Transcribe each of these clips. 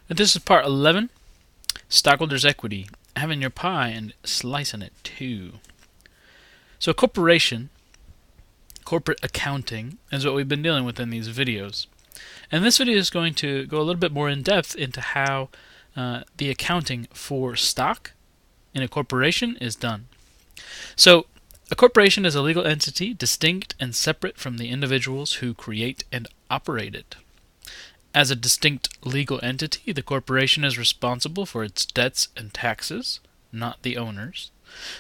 This is part 11, Stockholders' Equity, having your pie and slicing it too. So corporation, corporate accounting, is what we've been dealing with in these videos. And this video is going to go a little bit more in depth into how the accounting for stock in a corporation is done. So a corporation is a legal entity distinct and separate from the individuals who create and operate it. As a distinct legal entity, the corporation is responsible for its debts and taxes, not the owners.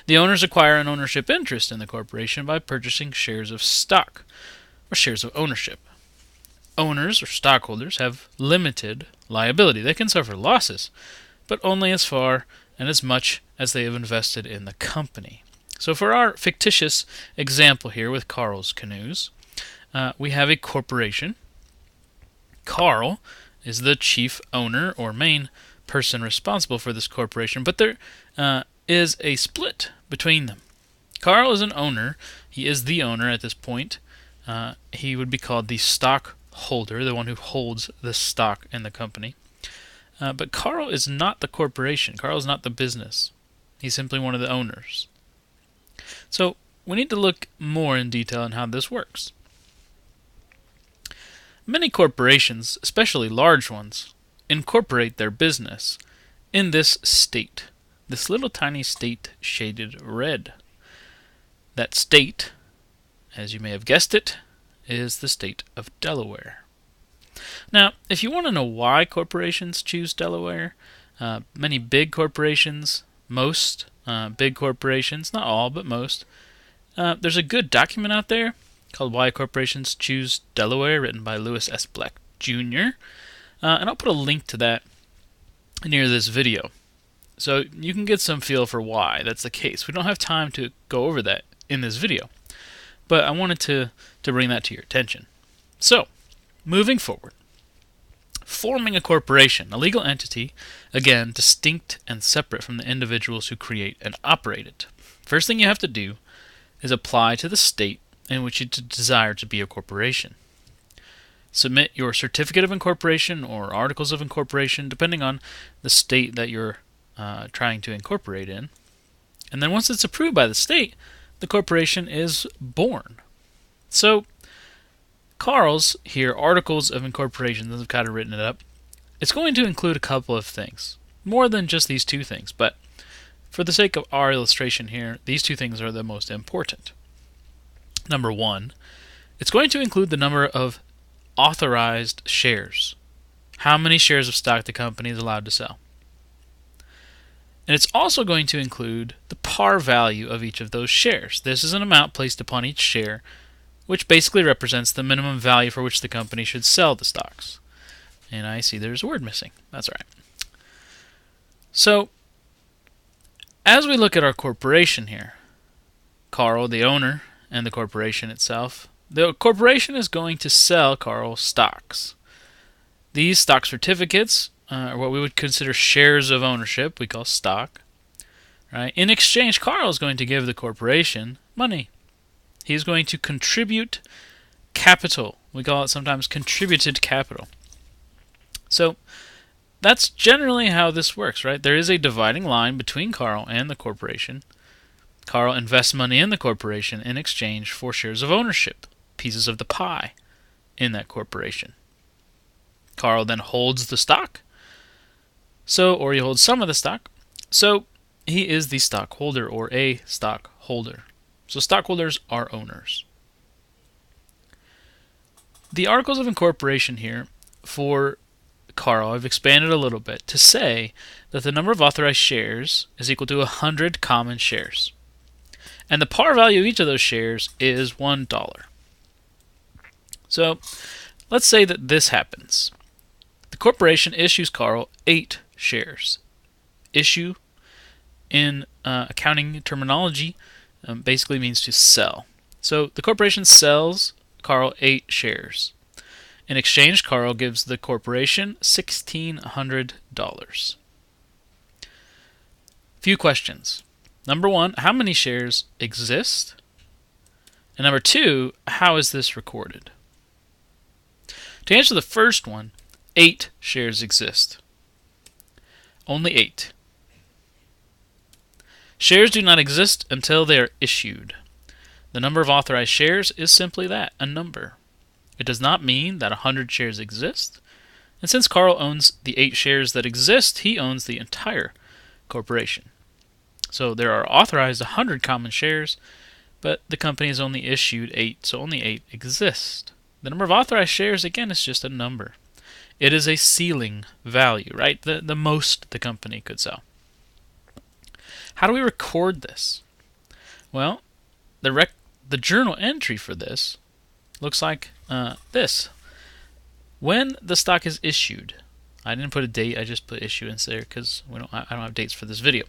The owners acquire an ownership interest in the corporation by purchasing shares of stock, or shares of ownership. Owners, or stockholders, have limited liability. They can suffer losses, but only as far and as much as they have invested in the company. So for our fictitious example here with Carl's Canoes, we have a corporation. Carl is the chief owner or main person responsible for this corporation, but there is a split between them. Carl is an owner. He is the owner at this point. He would be called the stockholder, the one who holds the stock in the company. But Carl is not the corporation. Carl is not the business. He's simply one of the owners. So we need to look more in detail on how this works. Many corporations, especially large ones, incorporate their business in this state, this little tiny state shaded red. That state, as you may have guessed it, is the state of Delaware. Now, if you want to know why corporations choose Delaware, many big corporations, most big corporations, not all, but most, there's a good document out there called Why Corporations Choose Delaware, written by Lewis S. Black Jr., and I'll put a link to that near this video. So you can get some feel for why that's the case. We don't have time to go over that in this video, but I wanted to bring that to your attention. So, moving forward, forming a corporation, a legal entity, again, distinct and separate from the individuals who create and operate it. First thing you have to do is apply to the state in which you desire to be a corporation. Submit your certificate of incorporation or articles of incorporation, depending on the state that you're trying to incorporate in. And then once it's approved by the state, the corporation is born. So, Carl's here, articles of incorporation, I've kind of written it up. It's going to include a couple of things, more than just these two things, but for the sake of our illustration here, these two things are the most important. Number one, it's going to include the number of authorized shares. How many shares of stock the company is allowed to sell. And it's also going to include the par value of each of those shares. This is an amount placed upon each share, which basically represents the minimum value for which the company should sell the stocks. And I see there's a word missing. That's right. So, as we look at our corporation here, Carl, the owner, and the corporation itself, the corporation is going to sell Carl stocks. These stock certificates are what we would consider shares of ownership, we call stock. Right? In exchange, Carl is going to give the corporation money. He's going to contribute capital. We call it sometimes contributed capital. So that's generally how this works, right? There is a dividing line between Carl and the corporation. Carl invests money in the corporation in exchange for shares of ownership, pieces of the pie in that corporation. Carl then holds the stock, or he holds some of the stock, so he is the stockholder or a stockholder. So stockholders are owners. The articles of incorporation here for Carl, I've expanded a little bit to say that the number of authorized shares is equal to 100 common shares. And the par value of each of those shares is $1. So, let's say that this happens. The corporation issues Carl 8 shares. Issue, in accounting terminology, basically means to sell. So, the corporation sells Carl 8 shares. In exchange, Carl gives the corporation $1,600. Few questions. Number one, how many shares exist? And number two, how is this recorded? To answer the first one, 8 shares exist. Only 8. Shares do not exist until they are issued. The number of authorized shares is simply that, a number. It does not mean that 100 shares exist. And since Carl owns the 8 shares that exist, he owns the entire corporation. So there are authorized 100 common shares, but the company has only issued 8, so only 8 exist. The number of authorized shares, again, is just a number. It is a ceiling value, right? The most the company could sell. How do we record this? Well, the journal entry for this looks like this. When the stock is issued, I didn't put a date, I just put issuance there because I don't have dates for this video.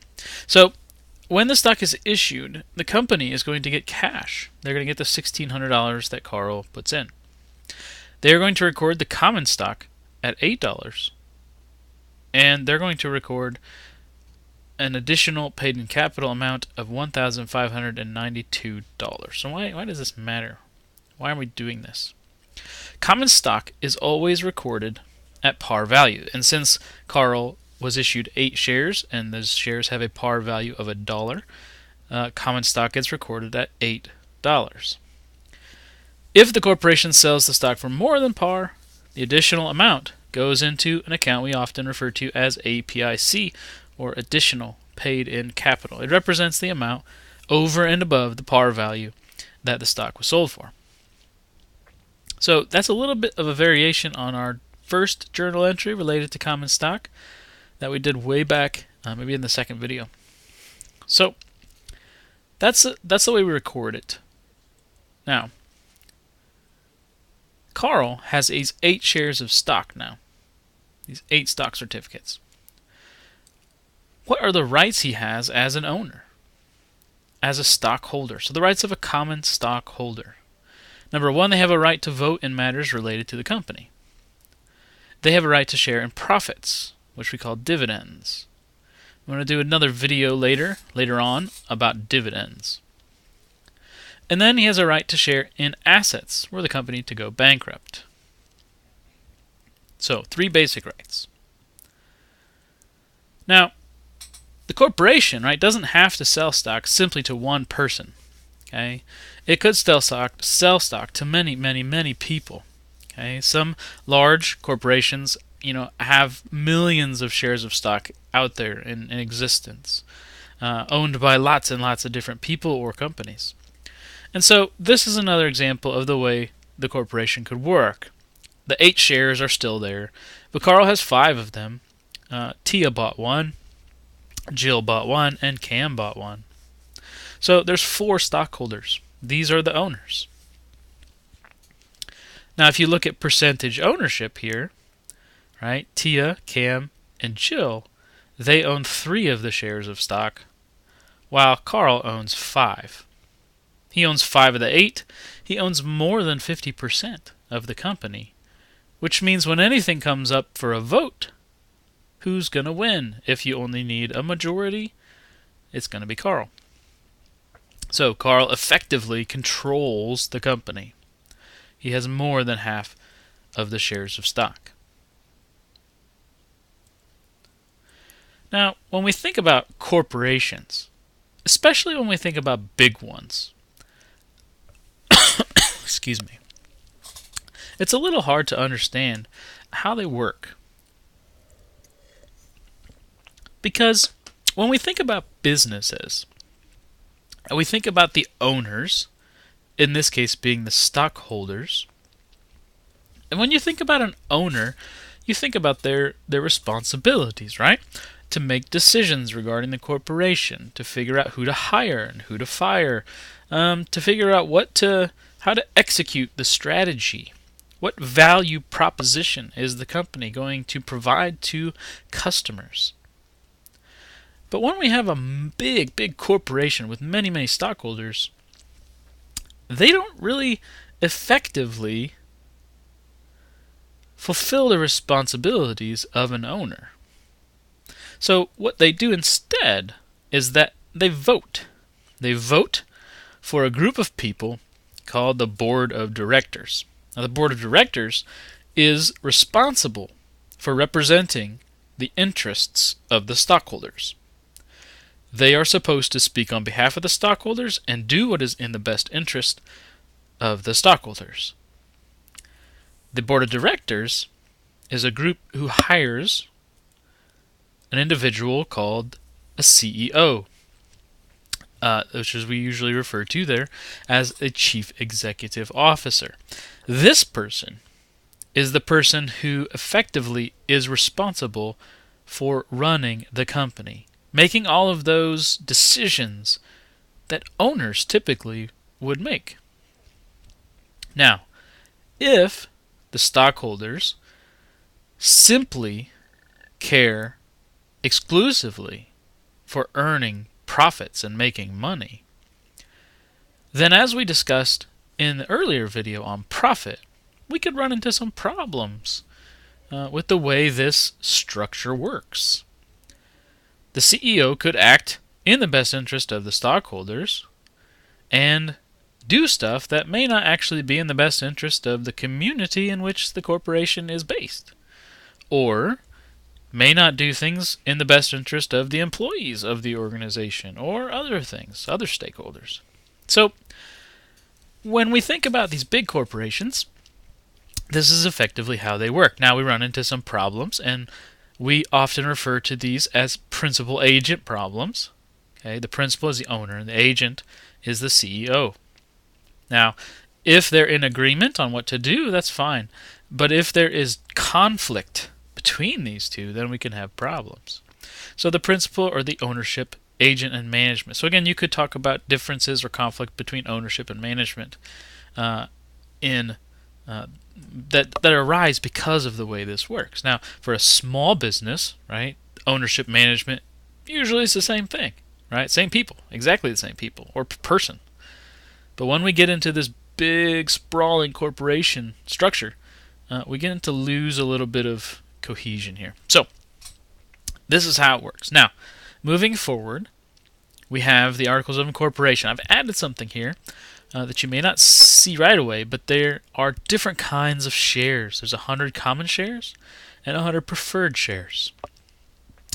So when the stock is issued, the company is going to get cash. They're going to get the $1,600 that Carl puts in. They're going to record the common stock at $8, and they're going to record an additional paid in capital amount of $1,592. So why does this matter? Why are we doing this? Common stock is always recorded at par value, and since Carl was issued 8 shares and those shares have a par value of $1, common stock gets recorded at $8. If the corporation sells the stock for more than par, the additional amount goes into an account we often refer to as APIC, or additional paid in capital. It represents the amount over and above the par value that the stock was sold for. So that's a little bit of a variation on our first journal entry related to common stock that we did way back, maybe in the second video. So that's the way we record it. Now, Carl has these 8 shares of stock now, these 8 stock certificates. What are the rights he has as an owner, as a stockholder? So the rights of a common stockholder. Number 1, they have a right to vote in matters related to the company. They have a right to share in profits, which we call dividends. I'm going to do another video later on about dividends. And then he has a right to share in assets were the company to go bankrupt. So 3 basic rights. Now, the corporation, right, doesn't have to sell stock simply to one person. Okay, it could sell stock to many people. Okay, some large corporations, have millions of shares of stock out there in existence, owned by lots and lots of different people or companies. And so this is another example of the way the corporation could work. The 8 shares are still there, but Carl has 5 of them. Tia bought 1, Jill bought 1, and Cam bought 1. So there's 4 stockholders. These are the owners. Now if you look at percentage ownership here, right, Tia, Cam, and Jill, they own 3 of the shares of stock, while Carl owns 5. He owns 5 of the 8. He owns more than 50% of the company, which means when anything comes up for a vote, who's going to win? If you only need a majority, it's going to be Carl. So Carl effectively controls the company. He has more than half of the shares of stock. Now, when we think about corporations, especially when we think about big ones, excuse me, it's a little hard to understand how they work. Because when we think about businesses, we think about the owners, in this case being the stockholders. And when you think about an owner, you think about their responsibilities, right? To make decisions regarding the corporation, to figure out who to hire and who to fire, to figure out how to execute the strategy. What value proposition is the company going to provide to customers? But when we have a big corporation with many stockholders, they don't really effectively fulfill the responsibilities of an owner. So what they do instead is that they vote. They vote for a group of people called the board of directors. Now, the board of directors is responsible for representing the interests of the stockholders. They are supposed to speak on behalf of the stockholders and do what is in the best interest of the stockholders. The board of directors is a group who hires an individual called a CEO, which is we usually refer to there as a chief executive officer. This person is the person who effectively is responsible for running the company, making all of those decisions that owners typically would make. Now, if the stockholders simply care exclusively for earning profits and making money, then as we discussed in the earlier video on profit, we could run into some problems with the way this structure works. The CEO could act in the best interest of the stockholders and do stuff that may not actually be in the best interest of the community in which the corporation is based, or may not do things in the best interest of the employees of the organization or other things, other stakeholders. So, when we think about these big corporations, this is effectively how they work. Now we run into some problems, and we often refer to these as principal-agent problems. Okay, the principal is the owner, and the agent is the CEO. Now, if they're in agreement on what to do, that's fine. But if there is conflict between these two, then we can have problems. So the principal or the ownership, agent, and management. So again, you could talk about differences or conflict between ownership and management that arise because of the way this works. Now, for a small business, right, ownership, management, usually it's the same thing, right? Same people, exactly the same people or person. But when we get into this big, sprawling corporation structure, we get to lose a little bit of cohesion here. So, this is how it works. Now, moving forward, we have the Articles of Incorporation. I've added something here that you may not see right away, but there are different kinds of shares. There's 100 common shares and 100 preferred shares.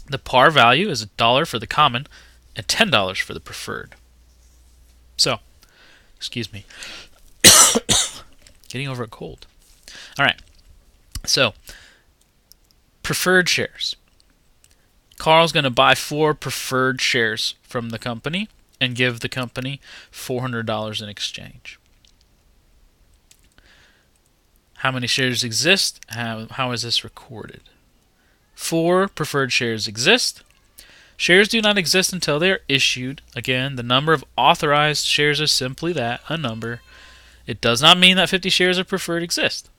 The par value is $1 for the common and $10 for the preferred. So, excuse me. Getting over a cold. All right. So, preferred shares. Carl's going to buy 4 preferred shares from the company and give the company $400 in exchange. How many shares exist? How is this recorded? 4 preferred shares exist. Shares do not exist until they are issued. Again, the number of authorized shares is simply that, a number. It does not mean that 50 shares of preferred exist.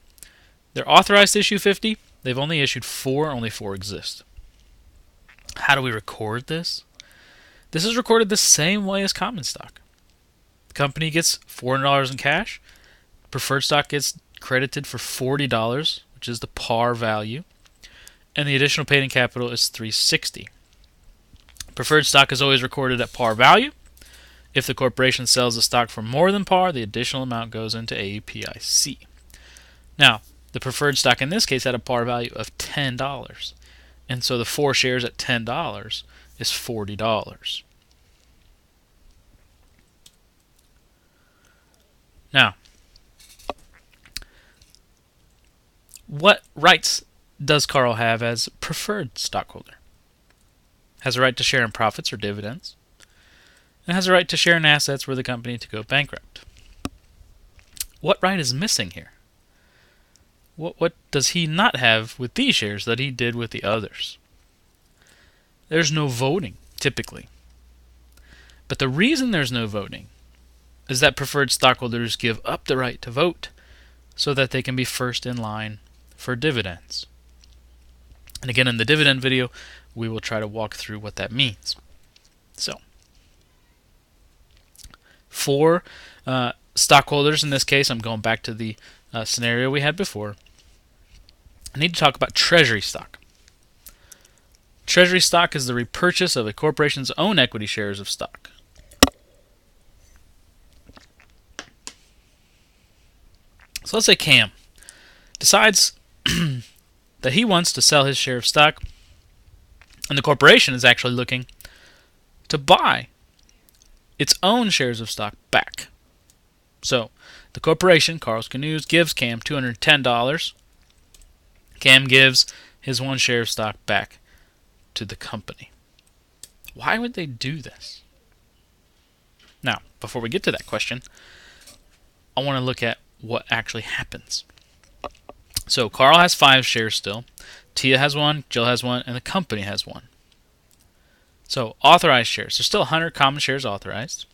They're authorized to issue 50. They've only issued 4. Only 4 exist. How do we record this? This is recorded the same way as common stock. The company gets $400 in cash. Preferred stock gets credited for $40, which is the par value. And the additional paid in capital is $360. Preferred stock is always recorded at par value. If the corporation sells the stock for more than par, the additional amount goes into APIC. Now, the preferred stock in this case had a par value of $10. And so the 4 shares at $10 is $40. Now, what rights does Carl have as preferred stockholder? Has a right to share in profits or dividends, and has a right to share in assets were the company to go bankrupt. What right is missing here? What does he not have with these shares that he did with the others? There's no voting, typically. But the reason there's no voting is that preferred stockholders give up the right to vote so that they can be first in line for dividends. And again, in the dividend video, we will try to walk through what that means. So, for stockholders, in this case, I'm going back to the scenario we had before, I need to talk about treasury stock. Treasury stock is the repurchase of a corporation's own equity shares of stock. So let's say Cam decides that he wants to sell his share of stock And the corporation is actually looking to buy its own shares of stock back. So the corporation, Carl's Canoes, gives Cam $210. Cam gives his one share of stock back to the company. Why would they do this? Now, before we get to that question, I want to look at what actually happens. So Carl has 5 shares still. Tia has 1, Jill has 1, and the company has 1. So authorized shares. There's still 100 common shares authorized.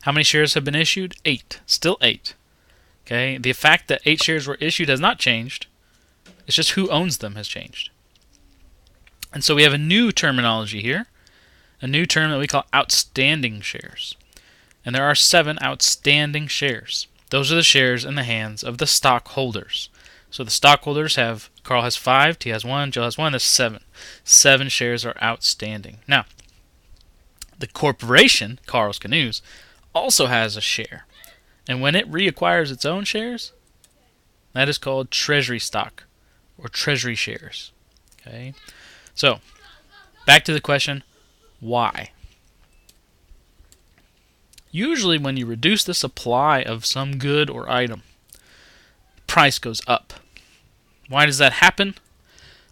How many shares have been issued? 8. Still 8. Okay. The fact that 8 shares were issued has not changed. It's just who owns them has changed. And so we have a new terminology here. A new term that we call outstanding shares. And there are 7 outstanding shares. Those are the shares in the hands of the stockholders. So the stockholders have, Carl has 5, T has 1, Jill has 1, that's 7. 7 shares are outstanding. Now, the corporation, Carl's Canoes, also has a share. And when it reacquires its own shares, that is called treasury stock or treasury shares. Okay? So, back to the question, why? Usually when you reduce the supply of some good or item, price goes up. Why does that happen?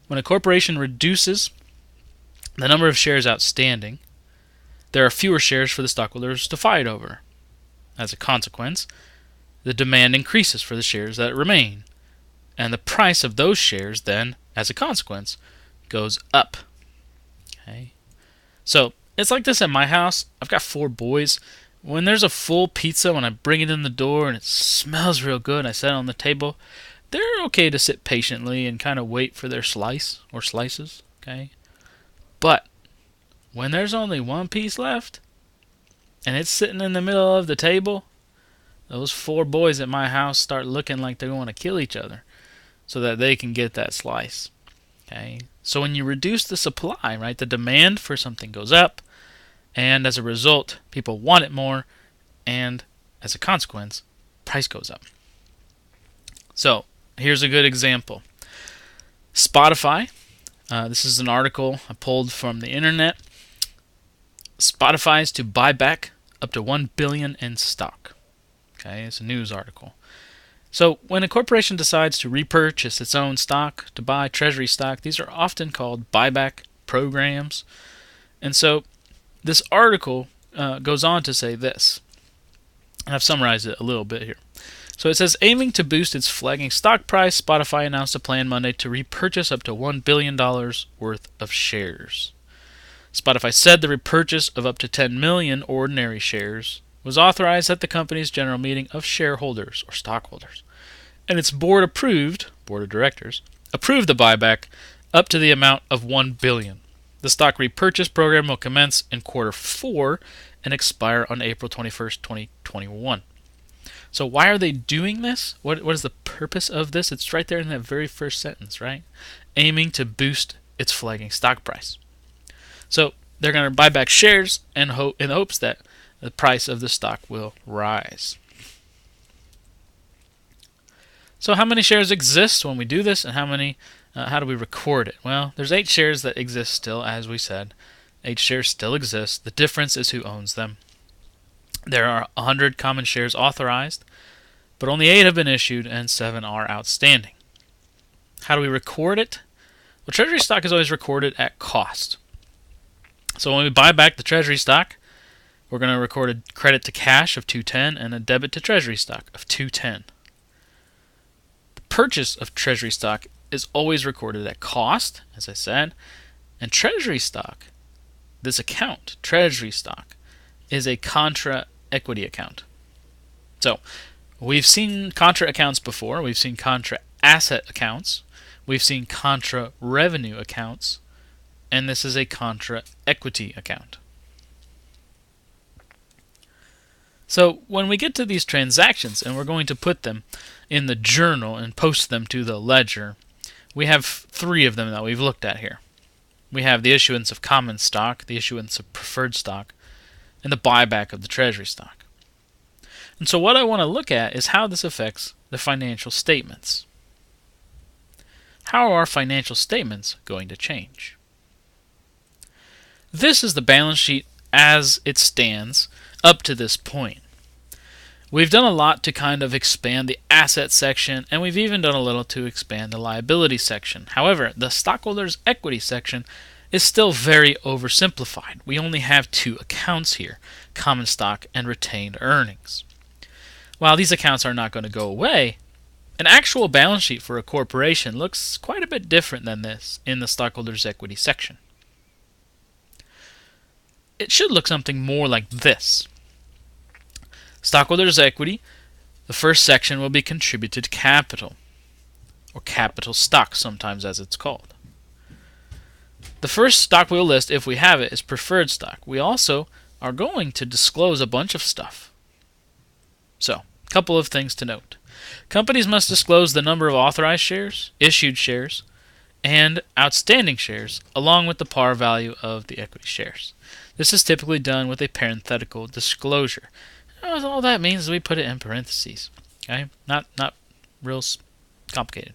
When a corporation reduces the number of shares outstanding, there are fewer shares for the stockholders to fight over. As a consequence, the demand increases for the shares that remain, and the price of those shares then, as a consequence, goes up. Okay? So, it's like this at my house. I've got 4 boys. When there's a full pizza, when I bring it in the door and it smells real good and I set it on the table, they're okay to sit patiently and kind of wait for their slice or slices. Okay? But when there's only 1 piece left and it's sitting in the middle of the table, those 4 boys at my house start looking like they want to kill each other so that they can get that slice. Okay? So when you reduce the supply, right, the demand for something goes up, and as a result, people want it more, and as a consequence, price goes up. So here's a good example. Spotify. This is an article I pulled from the internet. Spotify is to buy back up to $1 billion in stock. Okay, it's a news article. So when a corporation decides to repurchase its own stock, to buy treasury stock, these are often called buyback programs. And so this article goes on to say this, and I've summarized it a little bit here. So it says, aiming to boost its flagging stock price, Spotify announced a plan Monday to repurchase up to $1 billion worth of shares. Spotify said the repurchase of up to 10 million ordinary shares was authorized at the company's general meeting of shareholders or stockholders, and its board of directors, approved the buyback up to the amount of $1 billion. The stock repurchase program will commence in quarter 4 and expire on April 21st, 2021. So why are they doing this? What is the purpose of this? It's right there in that very first sentence, right? Aiming to boost its flagging stock price. So they're going to buy back shares in hopes that the price of the stock will rise. So how many shares exist when we do this, and how do we record it? Well, there's 8 shares that exist still, as we said. 8 shares still exist. The difference is who owns them. There are 100 common shares authorized, but only 8 have been issued and 7 are outstanding. How do we record it? Well, treasury stock is always recorded at cost. So when we buy back the treasury stock, we're going to record a credit to cash of $210 and a debit to treasury stock of $210. The purchase of treasury stock is always recorded at cost, as I said, and treasury stock, this account, treasury stock, is a contra equity account. So we've seen contra accounts before. We've seen contra asset accounts. We've seen contra revenue accounts. And this is a contra equity account. So when we get to these transactions and we're going to put them in the journal and post them to the ledger, we have 3 of them that we've looked at here. We have the issuance of common stock, the issuance of preferred stock, and the buyback of the treasury stock. And so what I want to look at is how this affects the financial statements. How are our financial statements going to change? this is the balance sheet as it stands up to this point. We've done a lot to kind of expand the asset section, and we've even done a little to expand the liability section. However, the stockholders' equity section is still very oversimplified. We only have two accounts here, common stock and retained earnings. While these accounts are not going to go away, an actual balance sheet for a corporation looks quite a bit different than this in the stockholders' equity section. It should look something more like this. Stockholders' equity, the first section will be contributed capital, or capital stock sometimes as it's called. The first stock we'll list, if we have it, is preferred stock. We also are going to disclose a bunch of stuff. So, a couple of things to note. Companies must disclose the number of authorized shares, issued shares, and outstanding shares, along with the par value of the equity shares. This is typically done with a parenthetical disclosure. All that means is we put it in parentheses. Okay? Not real complicated.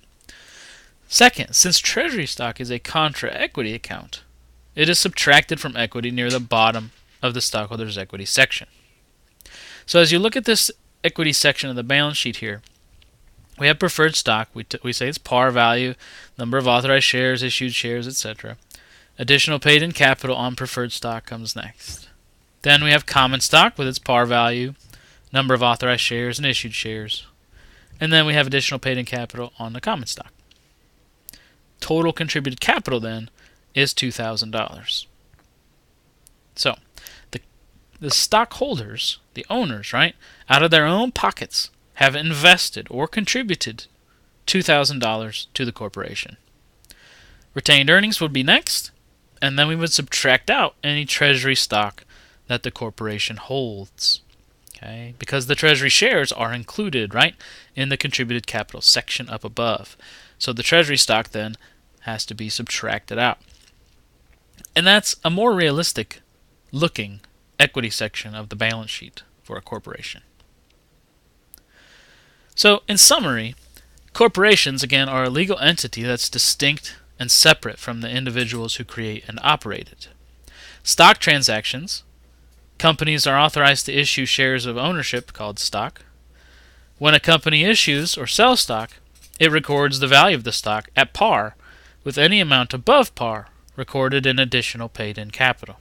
Second, since treasury stock is a contra equity account, it is subtracted from equity near the bottom of the stockholders' equity section. So as you look at this equity section of the balance sheet here, we have preferred stock. We say it's par value, number of authorized shares, issued shares, etc. Additional paid in capital on preferred stock comes next. Then we have common stock with its par value, number of authorized shares and issued shares. And then we have additional paid in capital on the common stock. Total contributed capital then is $2,000. So, the stockholders, the owners, right, out of their own pockets have invested or contributed $2,000 to the corporation. Retained earnings would be next, and then we would subtract out any treasury stock that the corporation holds. Okay? Because the treasury shares are included, right, in the contributed capital section up above. So the treasury stock then has to be subtracted out. And that's a more realistic looking equity section of the balance sheet for a corporation. So in summary, corporations, again, are a legal entity that's distinct and separate from the individuals who create and operate it. Stock transactions, companies are authorized to issue shares of ownership called stock. When a company issues or sells stock, it records the value of the stock at par, with any amount above par recorded in additional paid-in capital.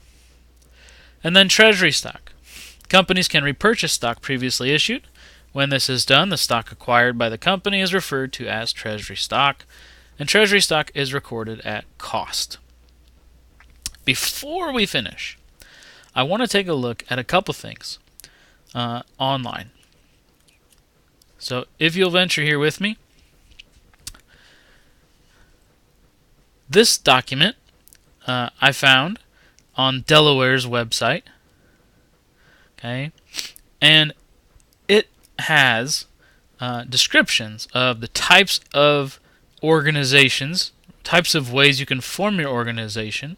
And then treasury stock. Companies can repurchase stock previously issued. When this is done, the stock acquired by the company is referred to as treasury stock, and treasury stock is recorded at cost. Before we finish, I want to take a look at a couple things online. So if you'll venture here with me, this document I found on Delaware's website. Okay, and it has descriptions of the types of organizations, types of ways you can form your organization,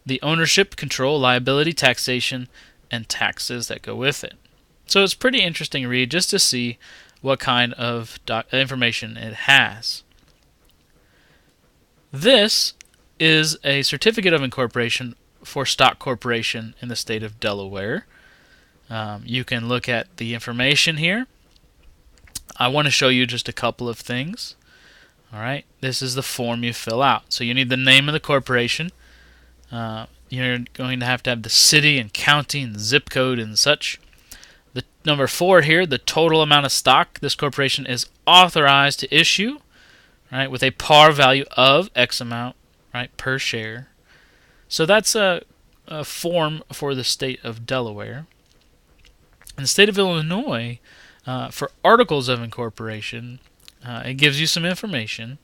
the ownership, control, liability, taxation, and taxes that go with it. So it's pretty interesting read just to see what kind of information it has. This is a certificate of incorporation for Stock Corporation in the state of Delaware. You can look at the information here. I want to show you just a couple of things. All right, this is the form you fill out. So you need the name of the corporation. You're going to have the city and county and zip code and such. The number 4 here, the total amount of stock this corporation is authorized to issue, right, with a par value of X amount, right, per share. So that's a form for the state of Delaware. In the state of Illinois, for articles of incorporation, it gives you some information,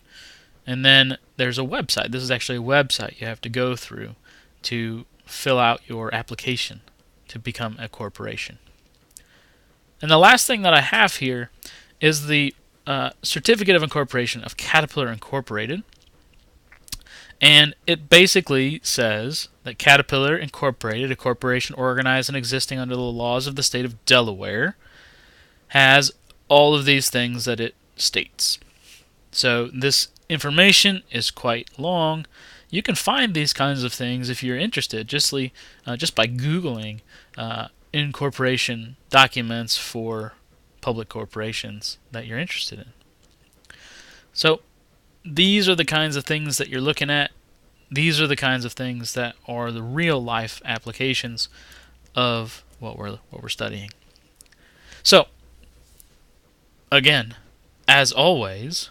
and then there's a website. This is actually a website you have to go through to fill out your application to become a corporation. And the last thing that I have here is the Certificate of Incorporation of Caterpillar Incorporated. And it basically says that Caterpillar Incorporated, a corporation organized and existing under the laws of the state of Delaware, has all of these things that it states. So this information is quite long. you can find these kinds of things if you're interested, just by Googling incorporation documents for public corporations that you're interested in. So these are the kinds of things that you're looking at. These are the kinds of things that are the real life applications of what we're studying. So again, as always,